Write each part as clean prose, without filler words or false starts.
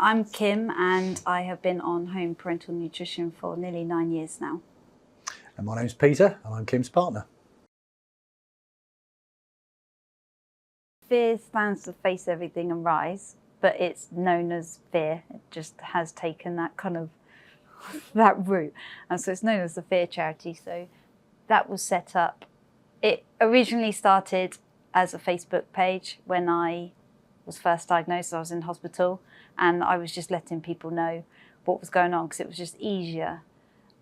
I'm Kim and I have been on home parental nutrition for nearly 9 years now. And my name's Peter and I'm Kim's partner. FEAR stands to face everything and rise, but it's known as FEAR. It just has taken that kind of that route, and so it's known as the FEAR charity. So that was set up. It originally started as a Facebook page when I was first diagnosed. I was in hospital and I was just letting people know what was going on because it was just easier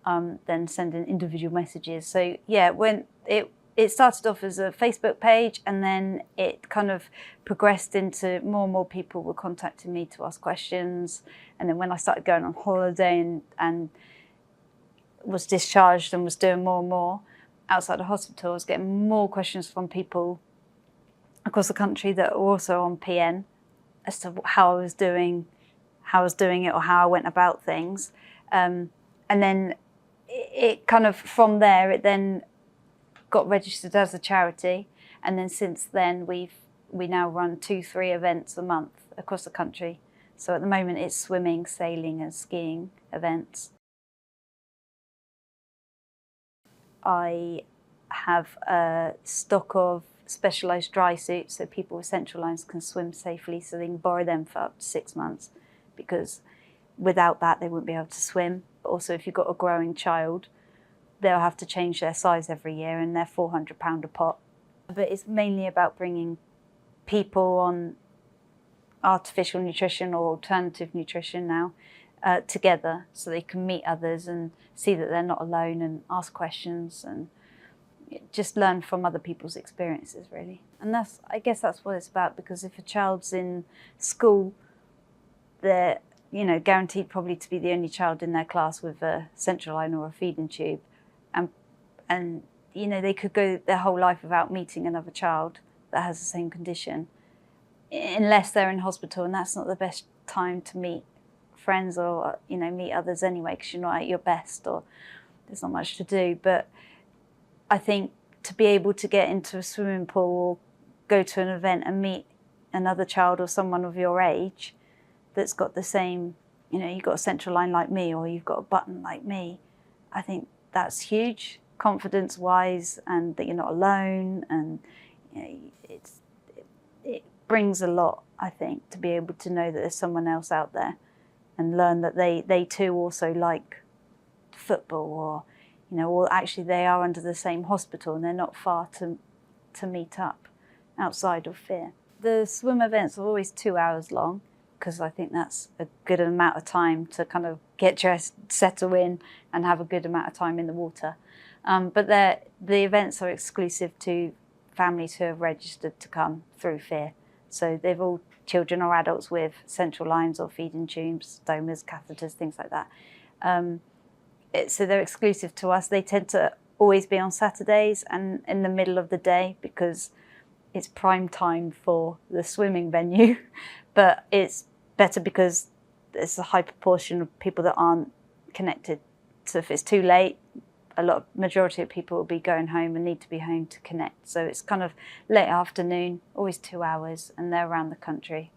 than sending individual messages. So yeah, when it started off as a Facebook page and then it kind of progressed into more and more people were contacting me to ask questions. And then when I started going on holiday and was discharged and was doing more and more outside the hospital, I was getting more questions from people across the country that were also on PN as to how I was doing it or how I went about things. And then it kind of, from there, it then got registered as a charity. And then since then, we now run 2-3 events a month across the country. So at the moment, it's swimming, sailing and skiing events. I have a stock of specialised dry suits so people with central lines can swim safely, so they can borrow them for up to 6 months, because without that they wouldn't be able to swim. But also if you've got a growing child, they'll have to change their size every year and they're £400 a pot. But it's mainly about bringing people on artificial nutrition or alternative nutrition now together so they can meet others and see that they're not alone and ask questions and just learn from other people's experiences, really. And I guess that's what it's about, because if a child's in school, they're guaranteed probably to be the only child in their class with a central line or a feeding tube, and they could go their whole life without meeting another child that has the same condition, unless they're in hospital, and that's not the best time to meet friends or meet others anyway, because you're not at your best or there's not much to do. But I think to be able to get into a swimming pool or go to an event and meet another child or someone of your age that's got the same, you've got a central line like me or you've got a button like me, I think that's huge, confidence-wise, and that you're not alone, and it brings a lot, I think, to be able to know that there's someone else out there and learn that they too also like football, or actually they are under the same hospital and they're not far to meet up outside of FEAR. The swim events are always 2 hours long, because I think that's a good amount of time to kind of get dressed, settle in and have a good amount of time in the water. But the events are exclusive to families who have registered to come through FEAR. So they've all children or adults with central lines or feeding tubes, stomas, catheters, things like that. So they're exclusive to us. They tend to always be on Saturdays and in the middle of the day, because it's prime time for the swimming venue. But it's better because there's a high proportion of people that aren't connected. So if it's too late, majority of people will be going home and need to be home to connect. So it's kind of late afternoon, always 2 hours, and they're around the country.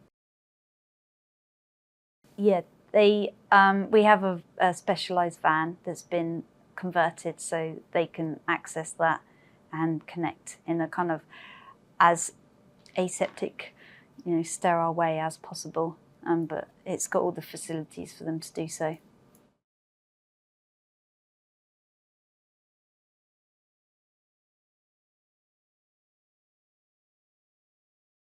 Yeah, we have a specialised van that's been converted so they can access that and connect in a kind of as aseptic, sterile way as possible. But it's got all the facilities for them to do so.